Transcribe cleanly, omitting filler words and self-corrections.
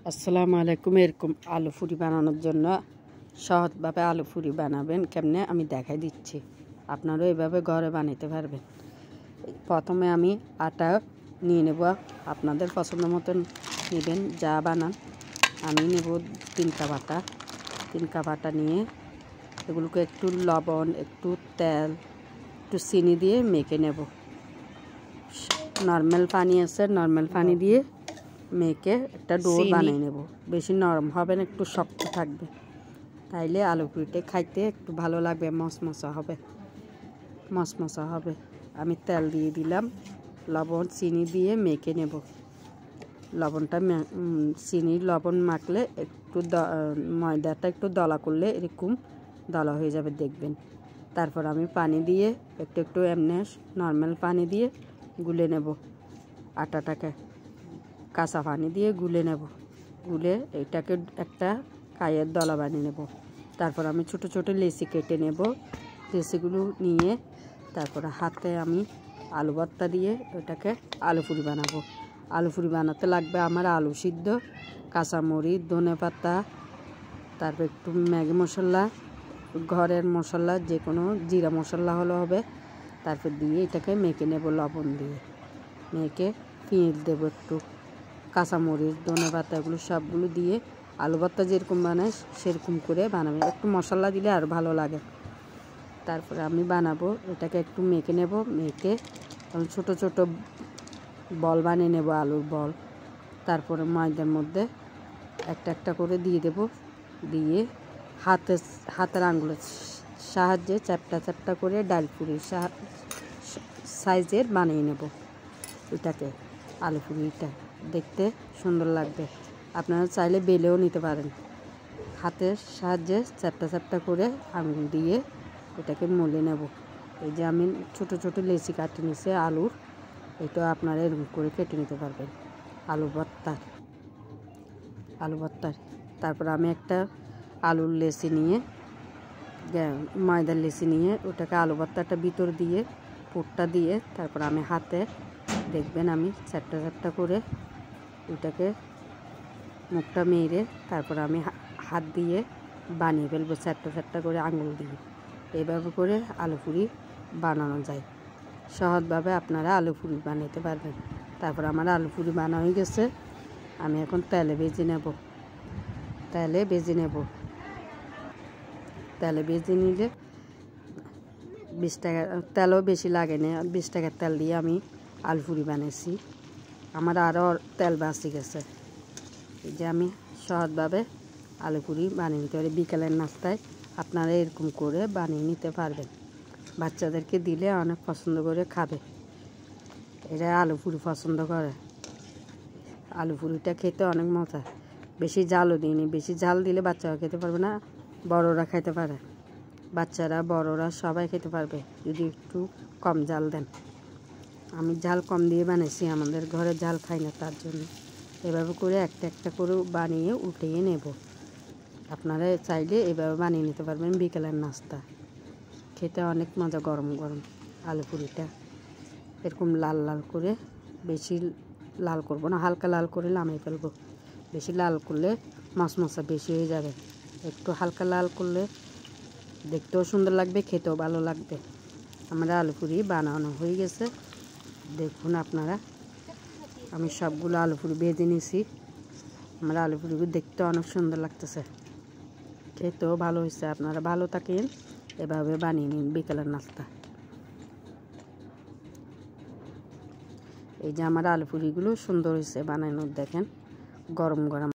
আসসালামু আলাইকুম। এরকম আলু ফুরি বানানোর জন্য সহজভাবে আলু ফুরি বানাবেন কেমনে আমি দেখাই দিচ্ছি। আপনারাও এভাবে ঘরে বানাতে পারবেন। প্রথমে আমি আটা নিয়ে নেব, আপনাদের পছন্দ মতন নেবেন যা বানান। আমি নেব 3 কাপ আটা। 3 কাপ আটা নিয়ে এগুলোকে একটু লবণ, একটু তেল, একটু চিনি দিয়ে মেখে নেব। নর্মাল পানি আছে, নর্মাল পানি দিয়ে মেখে একটা ডো বানিয়ে নেব। বেশি নরম হবে না, একটু শক্ত থাকবে, তাইলে আলু পুরিটা খাইতে একটু ভালো লাগবে, মশমশা হবে। আমি তেল দিয়ে দিলাম, লবণ চিনি দিয়ে মেখে নেব। লবণটা চিনি লবণ মাখলে একটু ময়দাটা একটু দলা করলে এরকম দলা হয়ে যাবে দেখবেন। তারপর আমি পানি দিয়ে একটু এমনি নর্মাল পানি দিয়ে গুলে নেব। আটাটাকে কাঁচা পানি দিয়ে গুলে নেব। গুলে এটাকে একটা কায়ের দলা বানিয়ে নেব। তারপর আমি ছোট ছোট লেচি কেটে নেব। লেচিগুলো নিয়ে তারপর হাতে আমি আলু ভর্তা দিয়ে ওটাকে আলু পুরি বানাবো। আলু পুরি বানাতে লাগবে আমার আলু সিদ্ধ, কাঁচামরিচ, ধনেপাতা, তারপর একটু ম্যাগি মশলা, ঘরের মশলা যে কোনো জিরা মশলা হলে হবে। তারপর দিয়ে এটাকে মেখে নেব, লবণ দিয়ে মেখে পেঁয়াজ দেবো, একটু কাঁচামরিচ, ধনেপাতা, এগুলো সবগুলো দিয়ে আলু ভর্তা যেরকম বানায় সেরকম করে বানাবে। একটু মশলা দিলে আর ভালো লাগে। তারপরে আমি বানাবো, এটাকে একটু মেখে নেব। মেখে ছোট ছোট বল বানিয়ে নেব, আলুর বল। তারপরে ময়দার মধ্যে একটা একটা করে দিয়ে দেব। দিয়ে হাতের আঙুলের সাহায্যে চ্যাপটা চ্যাপটা করে ডাল পুরি সাইজের বানিয়ে নেব। এটাকে আলু পুরিটা দেখতে সুন্দর লাগবে। আপনারা চাইলে বেলেও নিতে পারেন। হাতের সাহায্যে চ্যাপটা চ্যাপটা করে আঙুল দিয়ে এটাকে মলে নেব। এই যে আমি ছোট ছোট লেচি কাটে নিয়েছি আলুর, এটা আপনারা এরকম করে কেটে নিতে পারবেন আলু ভর্তার। তারপর আমি একটা আলুর লেচি নিয়ে ময়দার লেচি নিয়ে ওটাকে আলু ভর্তাটা ভিতর দিয়ে পুরটা দিয়ে তারপর আমি হাতে দেখবেন আমি চ্যাপটা চ্যাপটা করে ওটাকে মুখটা মেরে তারপর আমি হাত দিয়ে বানিয়ে ফেলবো চ্যাপটা চ্যাপটা করে আঙুল দিয়ে। এইভাবে করে আলু পুরি বানানো যায়। সহজভাবে আপনারা আলু পুরি বানাতে পারবেন। তারপর আমার আলু পুরি বানানো হয়ে গেছে, আমি এখন তেলে ভেজে নেব। তেলে ভেজে নিলে 20 টাকা তেলও বেশি লাগে না। 20 টাকার তেল দিয়ে আমি আলু পুরি বানিয়েছি, আমার আরও তেল বাঁচি গেছে। এই যে আমি সহজভাবে আলু পুরি বানিয়ে নিতে পারি। বিকেলের নাস্তায় আপনারা এরকম করে বানিয়ে নিতে পারবেন। বাচ্চাদেরকে দিলে অনেক পছন্দ করে খাবে। এরা আলু পুরি পছন্দ করে। আলু পুরিটা খেতে অনেক মজা। বেশি ঝালও দিইনি, বেশি ঝাল দিলে বাচ্চারা খেতে পারবে না, বড়রা খেতে পারে। বাচ্চারা বড়রা সবাই খেতে পারবে যদি একটু কম ঝাল দেন। আমি ঝাল কম দিয়ে বানিয়েছি, আমাদের ঘরে ঝাল খাই না, তার জন্য এভাবে করে একটা একটা করে বানিয়ে উঠিয়ে নেব। আপনারা চাইলে এভাবে বানিয়ে নিতে পারবেন বিকেলের নাস্তা। খেতে অনেক মজা গরম গরম আলু পুরিটা। এরকম লাল লাল করে, বেশি লাল করব না, হালকা লাল করে নামিয়ে ফেলবো। বেশি লাল করলে মশমশা বেশি হয়ে যাবে। একটু হালকা লাল করলে দেখতেও সুন্দর লাগবে, খেতেও ভালো লাগবে। আমরা আলু পুরি বানানো হয়ে গেছে, দেখুন আপনারা। আমি সবগুলো আলু পুরি ভেজে নিয়েছি। আমার আলু পুরিগুলো দেখতে অনেক সুন্দর লাগতেছে, খেতেও ভালো হয়েছে। আপনারা ভালো থাকেন, এভাবে বানিয়ে নিন বিকেলের নাস্তা। এই যে আমার আলু পুরিগুলো সুন্দর হয়েছে বানানো, দেখেন গরম গরম।